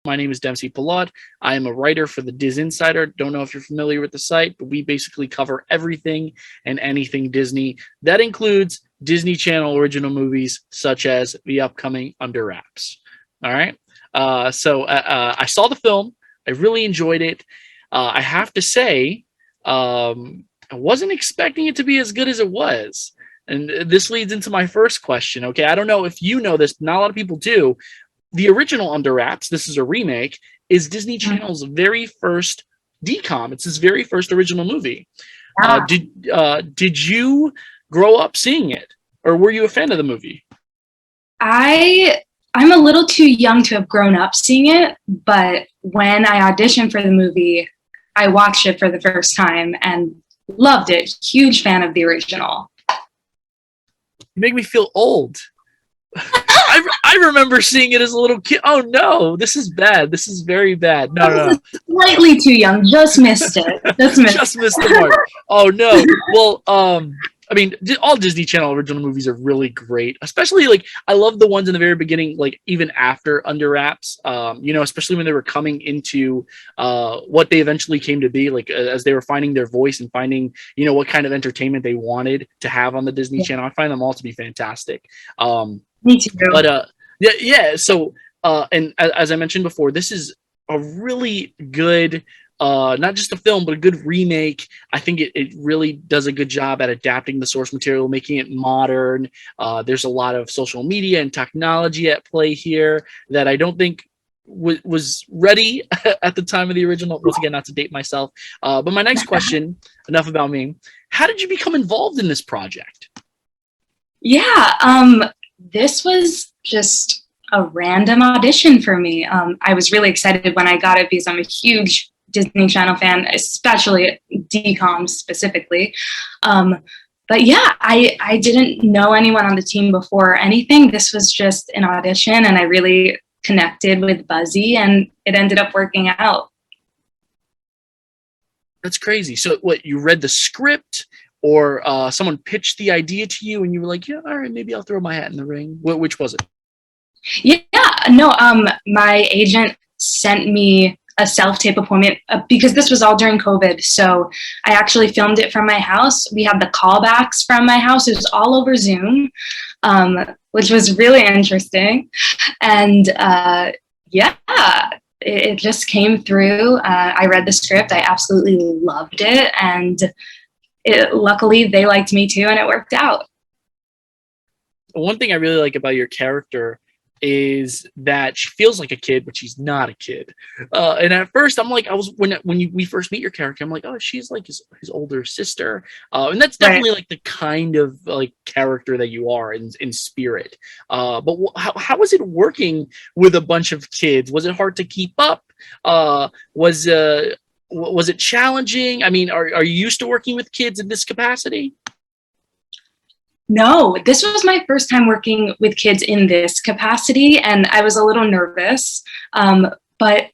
My name is Dempsey Pillot. I am a writer for the DisInsider. Don't know if you're familiar with the site, but we basically cover everything and anything Disney. That includes Disney Channel original movies such as the upcoming Under Wraps. All right. I saw the film. I really enjoyed it. I have to say, I wasn't expecting it to be as good as it was. And this leads into my first question. Okay, I don't know if you know this, not a lot of people do. The original Under Wraps, this is a remake, is Disney Channel's very first DCOM. It's his very first original movie. Did you grow up seeing it, or were you a fan of the movie? I'm a little too young to have grown up seeing it, but when I auditioned for the movie, I watched it for the first time and loved it. Huge fan of the original. You make me feel old. I remember seeing it as a little kid. Oh no, this is bad. This is very bad. No. Slightly too young. Just missed it. Just missed the mark. Oh no. Well, I mean, all Disney Channel original movies are really great. Especially I love the ones in the very beginning, even after Under Wraps. Especially when they were coming into what they eventually came to be, as they were finding their voice and finding what kind of entertainment they wanted to have on the Disney Channel. I find them all to be fantastic. Me too. But yeah. So and as I mentioned before, this is a really good. Not just a film, but a good remake. I think it really does a good job at adapting the source material, making it modern. There's a lot of social media and technology at play here that I don't think was ready at the time of the original. Once again, not to date myself. But my next question, enough about me. How did you become involved in this project? Yeah, this was just a random audition for me. I was really excited when I got it because I'm a huge Disney Channel fan, especially DCOM specifically. But yeah, I didn't know anyone on the team before anything. This was just an audition, and I really connected with Buzzy, and it ended up working out. That's crazy. So what, you read the script, or someone pitched the idea to you and you were like, yeah, all right, maybe I'll throw my hat in the ring? Which was it? Yeah, no, my agent sent me a self-tape appointment because this was all during COVID. So I actually filmed it from my house. We had the callbacks from my house. It was all over Zoom, which was really interesting. And it just came through. I read the script. I absolutely loved it. And luckily they liked me too, and it worked out. One thing I really like about your character is that she feels like a kid, but she's not a kid. And at first, I'm like, we first meet your character, I'm like, oh, she's like his older sister, and that's definitely right. The kind of character that you are in spirit. But how was it working with a bunch of kids? Was it hard to keep up? Was it challenging? I mean, are you used to working with kids in this capacity? No, this was my first time working with kids in this capacity, and I was a little nervous, but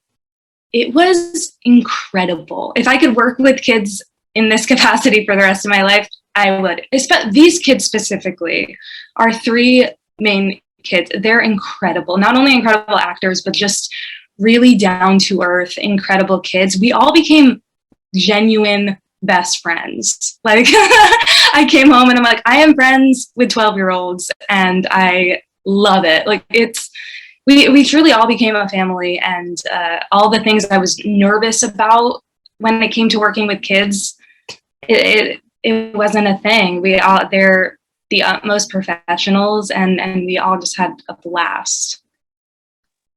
it was incredible. If I could work with kids in this capacity for the rest of my life, I would. These kids specifically, our three main kids, they're incredible. Not only incredible actors, but just really down-to-earth, incredible kids. We all became genuine best friends. I came home and I'm like, I am friends with 12-year-olds and I love it. We truly all became a family, and all the things I was nervous about when it came to working with kids, it wasn't a thing. They're the utmost professionals, and we all just had a blast.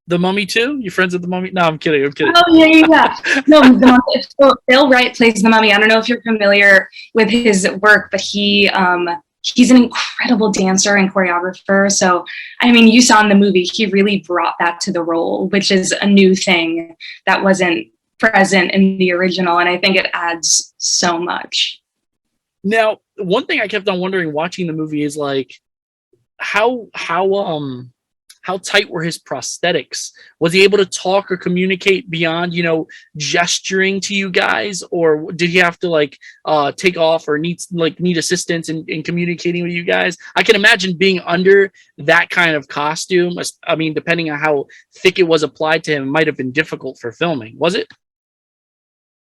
The Mummy too? You friends with the Mummy? No, I'm kidding. Oh, yeah. No, the Mummy. So Bill Wright plays the Mummy. I don't know if you're familiar with his work, but he's an incredible dancer and choreographer. So, I mean, you saw in the movie, he really brought that to the role, which is a new thing that wasn't present in the original. And I think it adds so much. Now, one thing I kept on wondering watching the movie is how how tight were his prosthetics? Was he able to talk or communicate beyond, gesturing to you guys, or did he have to like take off or need assistance in communicating with you guys? I can imagine being under that kind of costume. I mean, depending on how thick it was applied to him, it might have been difficult for filming. Was it?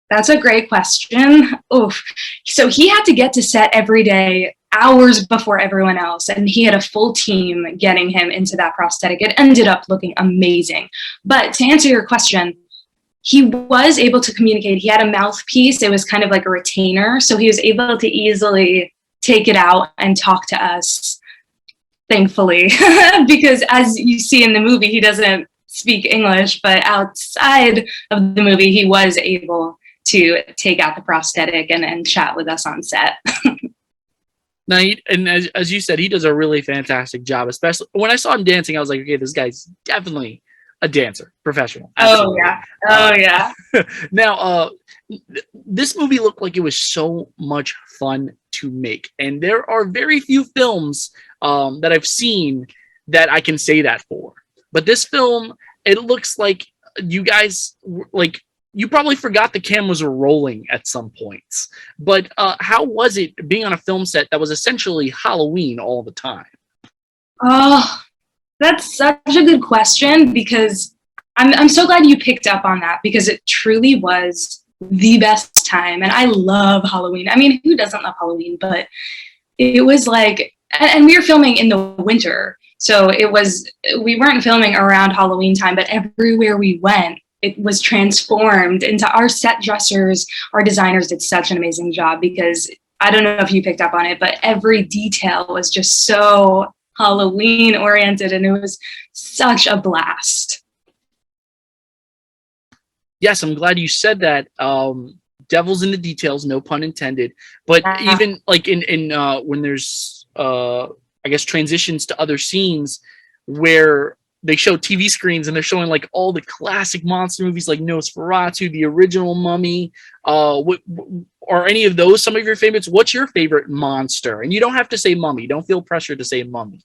That's a great question. Oof. So he had to get to set every day hours before everyone else, and he had a full team getting him into that prosthetic. It ended up looking amazing. But to answer your question, he was able to communicate. He had a mouthpiece. It was kind of like a retainer. So he was able to easily take it out and talk to us, thankfully, because as you see in the movie, he doesn't speak English, but outside of the movie, he was able to take out the prosthetic and chat with us on set. Now, as you said, he does a really fantastic job. Especially when I saw him dancing, I was like, okay, this guy's definitely a dancer, professional. Absolutely. Oh yeah. Now, this movie looked like it was so much fun to make, and there are very few films that I've seen that I can say that for. But this film, it looks like you guys you probably forgot the cameras were rolling at some points. But how was it being on a film set that was essentially Halloween all the time? Oh, that's such a good question, because I'm so glad you picked up on that, because it truly was the best time. And I love Halloween. I mean, who doesn't love Halloween? But it was like, and we were filming in the winter. So we weren't filming around Halloween time, but everywhere we went, it was transformed into our set dressers. Our designers did such an amazing job, because I don't know if you picked up on it, but every detail was just so Halloween oriented, and it was such a blast. Yes, I'm glad you said that. Devil's in the details, no pun intended. But even like in when there's I guess transitions to other scenes where they show TV screens and they're showing like all the classic monster movies like Nosferatu, the original Mummy. Are any of those some of your favorites? What's your favorite monster? And you don't have to say Mummy. Don't feel pressure to say Mummy.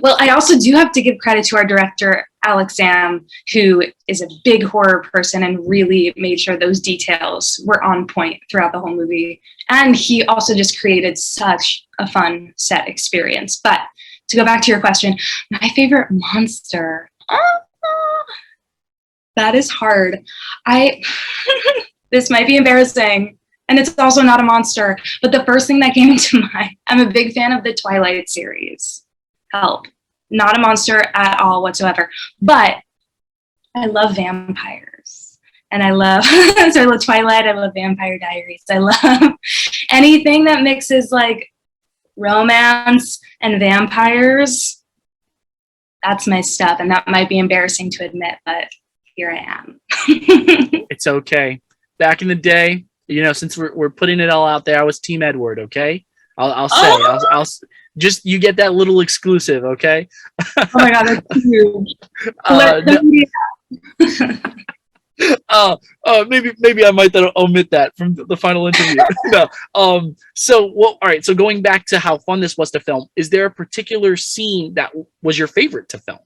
Well, I also do have to give credit to our director, Alex Sam, who is a big horror person and really made sure those details were on point throughout the whole movie. And he also just created such a fun set experience. But to go back to your question, my favorite monster. That is hard. This might be embarrassing, and it's also not a monster, but the first thing that came into mind, I'm a big fan of the Twilight series. Help. Not a monster at all whatsoever, but I love vampires. And I love, so I love Twilight, I love Vampire Diaries. I love anything that mixes like romance and vampires. That's my stuff, and that might be embarrassing to admit, but here I am. It's okay. Back in the day, since we're putting it all out there, I was Team Edward. Okay, I'll say, I'll just you get that little exclusive. Okay. Oh my god, that's huge. Maybe I might omit that from the final interview. No. All right. So going back to how fun this was to film, is there a particular scene that was your favorite to film?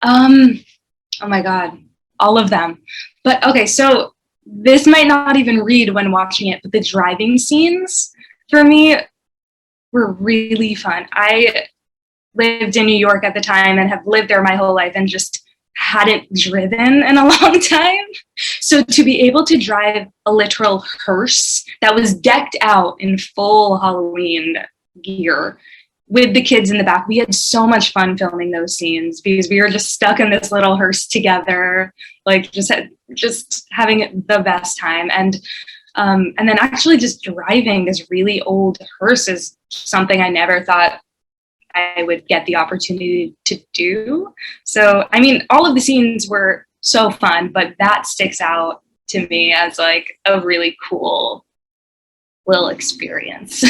Oh my god, all of them. But okay, so this might not even read when watching it, but the driving scenes for me were really fun. I lived in New York at the time and have lived there my whole life and just hadn't driven in a long time. So to be able to drive a literal hearse that was decked out in full Halloween gear with the kids in the back, we had so much fun filming those scenes because we were just stuck in this little hearse together, like just having the best time. And then actually just driving this really old hearse is something I never thought I would get the opportunity to do. So, I mean, all of the scenes were so fun, but that sticks out to me as like a really cool little experience.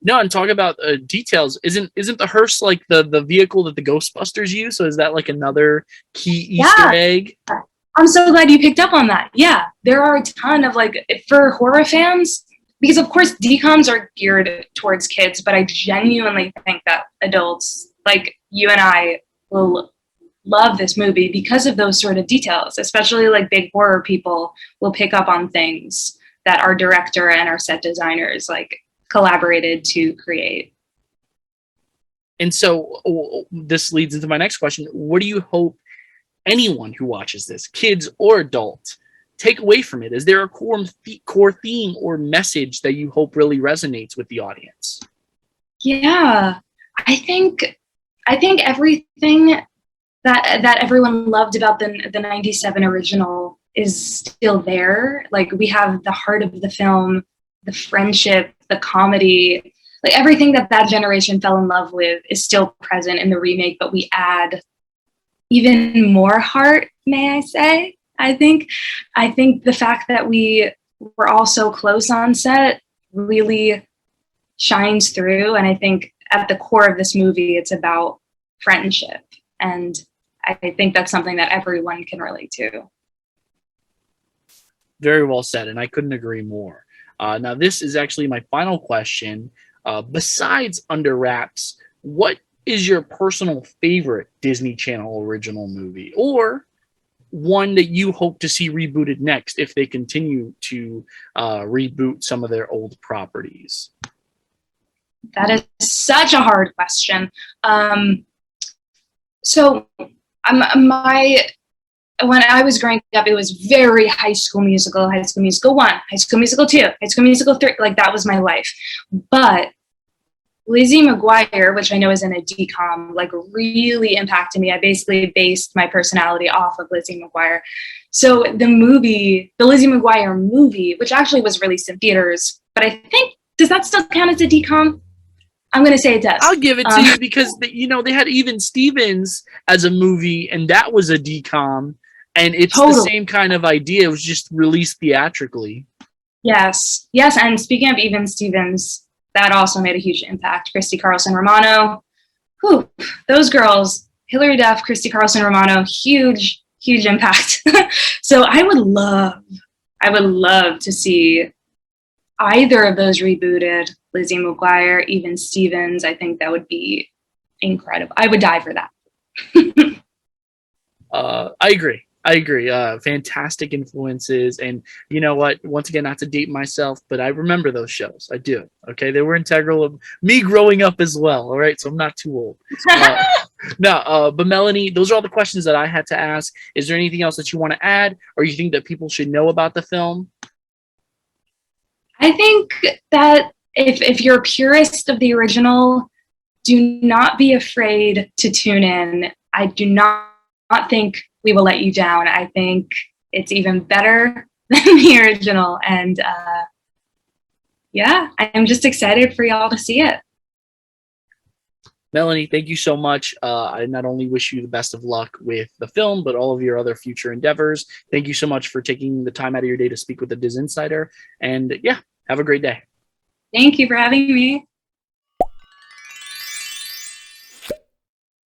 No, and talk about details. Isn't the hearse like the vehicle that the Ghostbusters use? So is that like another key Easter egg? I'm so glad you picked up on that. Yeah, there are a ton of like, for horror fans, because of course DCOMs are geared towards kids, but I genuinely think that adults like you and I will love this movie because of those sort of details, especially like big horror people will pick up on things that our director and our set designers like collaborated to create. And so this leads into my next question. What do you hope anyone who watches this, kids or adults, take away from it? Is there a core theme or message that you hope really resonates with the audience? Yeah, I think everything that everyone loved about the 97 original is still there. Like, we have the heart of the film, the friendship, the comedy, like everything that generation fell in love with is still present in the remake, but we add even more heart, may I say. I think the fact that we were all so close on set really shines through. And I think at the core of this movie, it's about friendship. And I think that's something that everyone can relate to. Very well said, and I couldn't agree more. Now, this is actually my final question. Besides Under Wraps, what is your personal favorite Disney Channel original movie, or one that you hope to see rebooted next if they continue to reboot some of their old properties? That is such a hard question. So when I was growing up, it was very High School Musical, High School Musical 1, High School Musical 2, High School Musical 3. Like, that was my life. But Lizzie McGuire, which I know is in a DCOM, like really impacted me. I basically based my personality off of Lizzie McGuire. So the Lizzie McGuire movie, which actually was released in theaters, but I think, does that still count as a DCOM? I'm going to say it does. I'll give it to you because, they had Even Stevens as a movie, and that was a DCOM, and it's the same kind of idea. It was just released theatrically. Yes. And speaking of Even Stevens, that also made a huge impact. Christy Carlson Romano, those girls, Hilary Duff, Christy Carlson Romano, huge impact. So I would love to see either of those rebooted. Lizzie McGuire, Even Stevens. I think that would be incredible. I would die for that. I agree. Fantastic influences. And you know what? Once again, not to date myself, but I remember those shows. I do. Okay. They were integral of me growing up as well. All right. So I'm not too old. But Melanie, those are all the questions that I had to ask. Is there anything else that you want to add, or you think that people should know about the film? I think that if you're a purist of the original, do not be afraid to tune in. I do not think we will let you down. I think it's even better than the original. And I'm just excited for y'all to see it. Melanie, thank you so much. I not only wish you the best of luck with the film, but all of your other future endeavors. Thank you so much for taking the time out of your day to speak with the DisInsider. And have a great day. Thank you for having me.